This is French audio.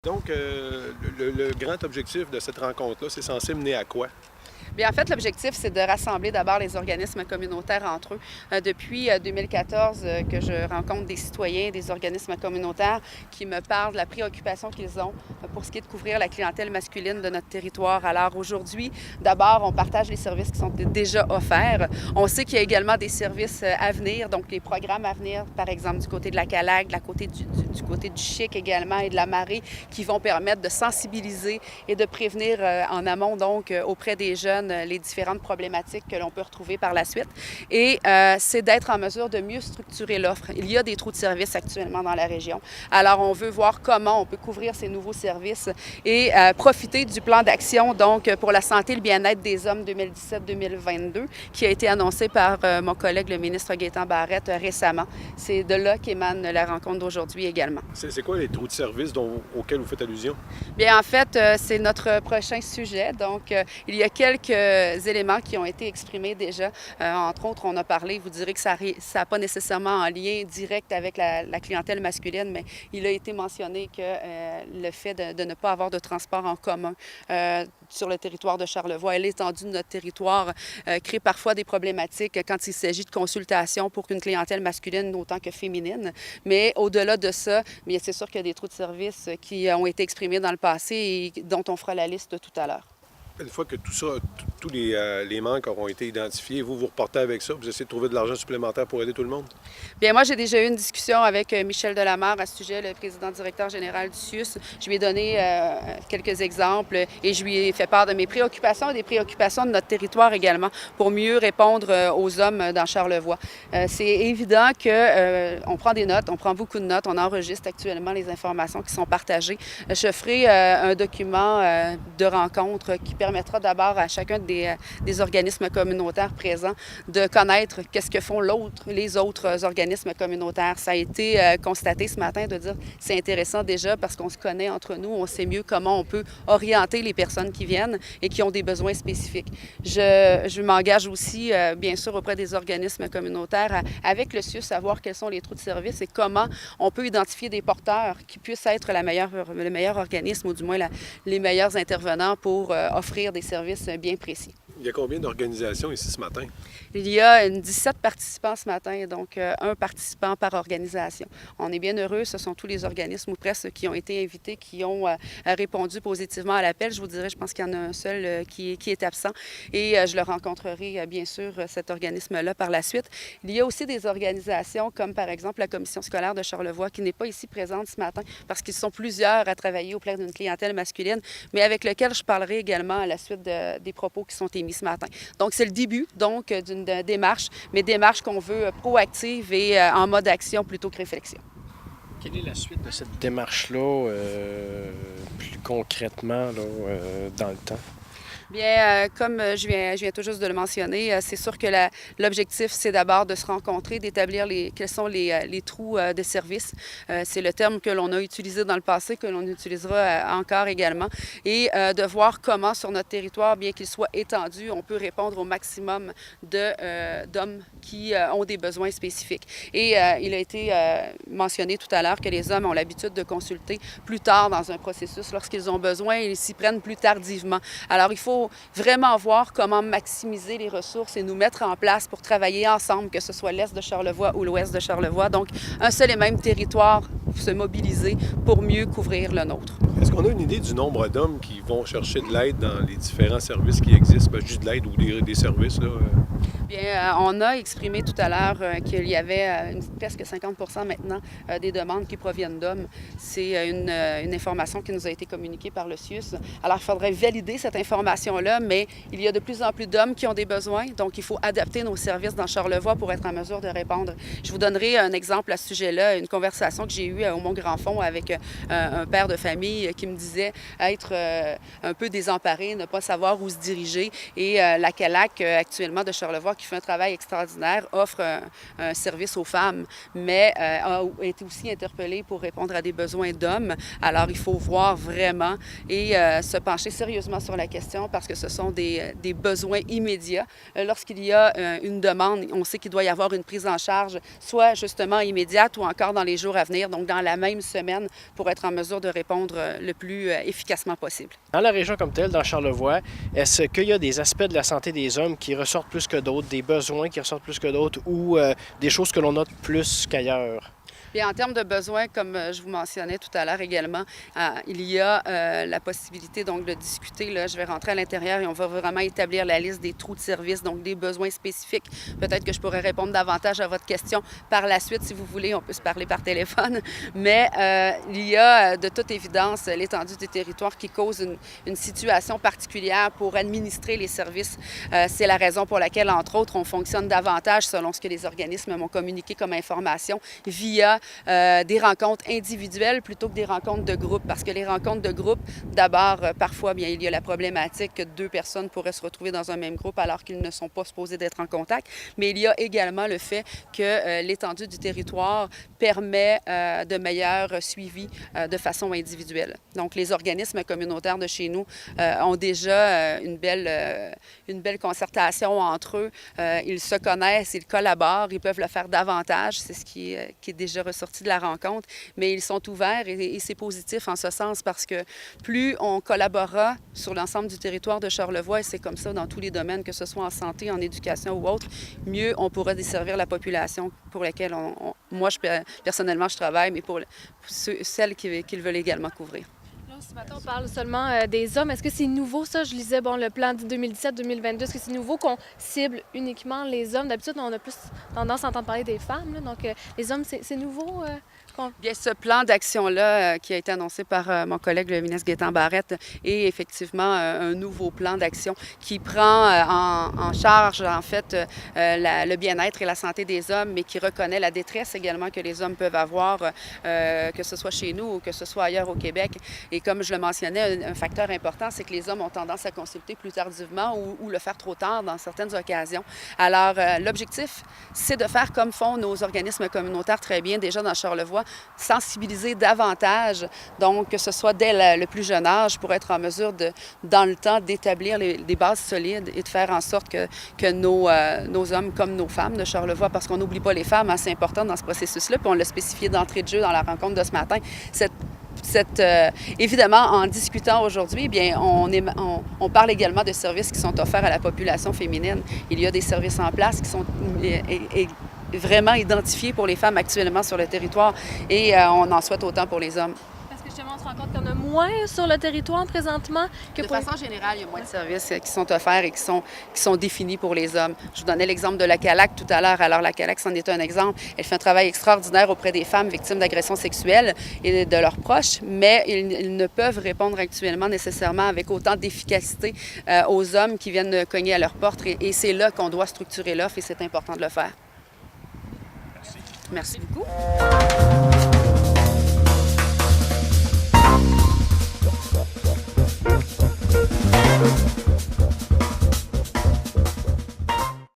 Donc, le grand objectif de cette rencontre-là, c'est censé mener à quoi? Bien, en fait, l'objectif, c'est de rassembler d'abord les organismes communautaires entre eux. Depuis 2014 que je rencontre des citoyens, des organismes communautaires qui me parlent de la préoccupation qu'ils ont pour ce qui est de couvrir la clientèle masculine de notre territoire. Alors aujourd'hui, d'abord, on partage les services qui sont déjà offerts. On sait qu'il y a également des services à venir, donc les programmes à venir, par exemple du côté de la CALAC, du côté du CHIC également et de la Marée, qui vont permettre de sensibiliser et de prévenir en amont, donc, auprès des jeunes les différentes problématiques que l'on peut retrouver par la suite. Et c'est d'être en mesure de mieux structurer l'offre. Il y a des trous de services actuellement dans la région. Alors, on veut voir comment on peut couvrir ces nouveaux services et profiter du plan d'action donc pour la santé et le bien-être des hommes 2017-2022 qui a été annoncé par mon collègue, le ministre Gaétan Barrette, récemment. C'est de là qu'émane la rencontre d'aujourd'hui également. C'est quoi les trous de services auxquels vous faites allusion? Bien, en fait, c'est notre prochain sujet. Donc, il y a quelques éléments qui ont été exprimés déjà. Entre autres, on a parlé, vous direz que ça n'a pas nécessairement un lien direct avec la clientèle masculine, mais il a été mentionné que le fait de ne pas avoir de transport en commun sur le territoire de Charlevoix et l'étendue de notre territoire crée parfois des problématiques quand il s'agit de consultations pour une clientèle masculine autant que féminine. Mais au-delà de ça, bien, c'est sûr qu'il y a des trous de service qui ont été exprimés dans le passé et dont on fera la liste tout à l'heure. Une fois que tout ça, tous les manques auront été identifiés, vous reportez avec ça, vous essayez de trouver de l'argent supplémentaire pour aider tout le monde? Bien, moi, j'ai déjà eu une discussion avec Michel Delamarre à ce sujet, le président-directeur général du CIUS. Je lui ai donné quelques exemples et je lui ai fait part de mes préoccupations et des préoccupations de notre territoire également pour mieux répondre aux hommes dans Charlevoix. C'est évident qu'on prend des notes, on prend beaucoup de notes, on enregistre actuellement les informations qui sont partagées. Je ferai un document de rencontre qui permettra d'abord à chacun des organismes communautaires présents de connaître qu'est-ce que font les autres organismes communautaires. Ça a été constaté ce matin de dire c'est intéressant déjà parce qu'on se connaît entre nous, on sait mieux comment on peut orienter les personnes qui viennent et qui ont des besoins spécifiques. Je m'engage aussi, bien sûr, auprès des organismes communautaires avec le CIUS à voir quels sont les trous de service et comment on peut identifier des porteurs qui puissent être le meilleur organisme ou du moins les meilleurs intervenants pour offrir des services bien précis. Il y a combien d'organisations ici ce matin? Il y a 17 participants ce matin, donc un participant par organisation. On est bien heureux, ce sont tous les organismes ou presque qui ont été invités, qui ont répondu positivement à l'appel. Je vous dirais, je pense qu'il y en a un seul qui est absent et je le rencontrerai bien sûr cet organisme-là par la suite. Il y a aussi des organisations comme par exemple la commission scolaire de Charlevoix qui n'est pas ici présente ce matin parce qu'ils sont plusieurs à travailler auprès d'une clientèle masculine, mais avec lequel je parlerai également à la suite des propos qui sont émis ce matin. Donc c'est le début donc d'une démarche, mais démarche qu'on veut proactive et en mode action plutôt que réflexion. Quelle est la suite de cette démarche-là, plus concrètement, là, dans le temps? Bien, comme je viens tout juste de le mentionner, c'est sûr que l'objectif, c'est d'abord de se rencontrer, d'établir quels sont les trous de service. C'est le terme que l'on a utilisé dans le passé, que l'on utilisera encore également, et de voir comment sur notre territoire, bien qu'il soit étendu, on peut répondre au maximum d'hommes qui ont des besoins spécifiques. Et il a été mentionné tout à l'heure que les hommes ont l'habitude de consulter plus tard dans un processus lorsqu'ils ont besoin et ils s'y prennent plus tardivement. Alors, il faut vraiment voir comment maximiser les ressources et nous mettre en place pour travailler ensemble, que ce soit l'Est de Charlevoix ou l'Ouest de Charlevoix. Donc, un seul et même territoire pour se mobiliser pour mieux couvrir le nôtre. Est-ce qu'on a une idée du nombre d'hommes qui vont chercher de l'aide dans les différents services qui existent? Ben, je dis de l'aide ou des services, là. Bien, on a exprimé tout à l'heure qu'il y avait presque 50 maintenant des demandes qui proviennent d'hommes. C'est une information qui nous a été communiquée par le CIUS. Alors, il faudrait valider cette information-là, mais il y a de plus en plus d'hommes qui ont des besoins, donc il faut adapter nos services dans Charlevoix pour être en mesure de répondre. Je vous donnerai un exemple à ce sujet-là, une conversation que j'ai eue au Mont-Grand-Fond avec un père de famille qui me disait être un peu désemparé, ne pas savoir où se diriger. Et la CALAC, actuellement, de Charlevoix, qui fait un travail extraordinaire, offre un service aux femmes, mais a été aussi interpellée pour répondre à des besoins d'hommes. Alors, il faut voir vraiment et se pencher sérieusement sur la question parce que ce sont des besoins immédiats. Lorsqu'il y a une demande, on sait qu'il doit y avoir une prise en charge, soit justement immédiate ou encore dans les jours à venir, donc dans la même semaine, pour être en mesure de répondre le plus efficacement possible. Dans la région comme telle, dans Charlevoix, est-ce qu'il y a des aspects de la santé des hommes qui ressortent plus que d'autres, des besoins qui ressortent plus que d'autres ou des choses que l'on note plus qu'ailleurs? Bien, en termes de besoins, comme je vous mentionnais tout à l'heure également, il y a la possibilité donc de discuter. Là, je vais rentrer à l'intérieur et on va vraiment établir la liste des trous de service, donc des besoins spécifiques. Peut-être que je pourrais répondre davantage à votre question par la suite, si vous voulez. On peut se parler par téléphone. Mais il y a de toute évidence l'étendue du territoire qui cause une situation particulière pour administrer les services. C'est la raison pour laquelle, entre autres, on fonctionne davantage selon ce que les organismes m'ont communiqué comme information via des rencontres individuelles plutôt que des rencontres de groupe. Parce que les rencontres de groupe, d'abord, parfois, bien, il y a la problématique que deux personnes pourraient se retrouver dans un même groupe alors qu'ils ne sont pas supposés d'être en contact. Mais il y a également le fait que l'étendue du territoire permet de meilleurs suivis de façon individuelle. Donc, les organismes communautaires de chez nous ont déjà une belle concertation entre eux. Ils se connaissent, ils collaborent, ils peuvent le faire davantage. C'est ce qui est déjà ressorti de la rencontre, mais ils sont ouverts et c'est positif en ce sens parce que plus on collaborera sur l'ensemble du territoire de Charlevoix, et c'est comme ça dans tous les domaines, que ce soit en santé, en éducation ou autre, mieux on pourra desservir la population pour laquelle moi, personnellement, je travaille, mais pour celles qu'ils veulent également couvrir. Ce matin, on parle seulement des hommes. Est-ce que c'est nouveau, ça? Je lisais, le plan 2017-2022. Est-ce que c'est nouveau qu'on cible uniquement les hommes? D'habitude, on a plus tendance à entendre parler des femmes. Là. Donc, les hommes, c'est nouveau? Bien, ce plan d'action-là qui a été annoncé par mon collègue, le ministre Gaétan Barrette, est effectivement un nouveau plan d'action qui prend en charge, en fait, le bien-être et la santé des hommes, mais qui reconnaît la détresse également que les hommes peuvent avoir, que ce soit chez nous ou que ce soit ailleurs au Québec. Et comme je le mentionnais, un facteur important, c'est que les hommes ont tendance à consulter plus tardivement ou le faire trop tard dans certaines occasions. Alors, l'objectif, c'est de faire comme font nos organismes communautaires très bien déjà dans Charlevoix, sensibiliser davantage, donc que ce soit dès le plus jeune âge pour être en mesure, dans le temps, d'établir des bases solides et de faire en sorte que nos hommes comme nos femmes de Charlevoix, parce qu'on n'oublie pas les femmes, hein, c'est important dans ce processus-là, puis on l'a spécifié d'entrée de jeu dans la rencontre de ce matin, évidemment, en discutant aujourd'hui, bien, on parle également de services qui sont offerts à la population féminine. Il y a des services en place qui sont vraiment identifiés pour les femmes actuellement sur le territoire et on en souhaite autant pour les hommes. Parce que justement, on se rend compte qu'il y en a moins sur le territoire présentement que de façon générale, il y a moins de services qui sont offerts et qui sont définis pour les hommes. Je vous donnais l'exemple de la CALAC tout à l'heure. Alors, la CALAC, c'en est un exemple. Elle fait un travail extraordinaire auprès des femmes victimes d'agressions sexuelles et de leurs proches, mais ils ne peuvent répondre actuellement nécessairement avec autant d'efficacité aux hommes qui viennent cogner à leur porte. Et c'est là qu'on doit structurer l'offre et c'est important de le faire. Merci beaucoup.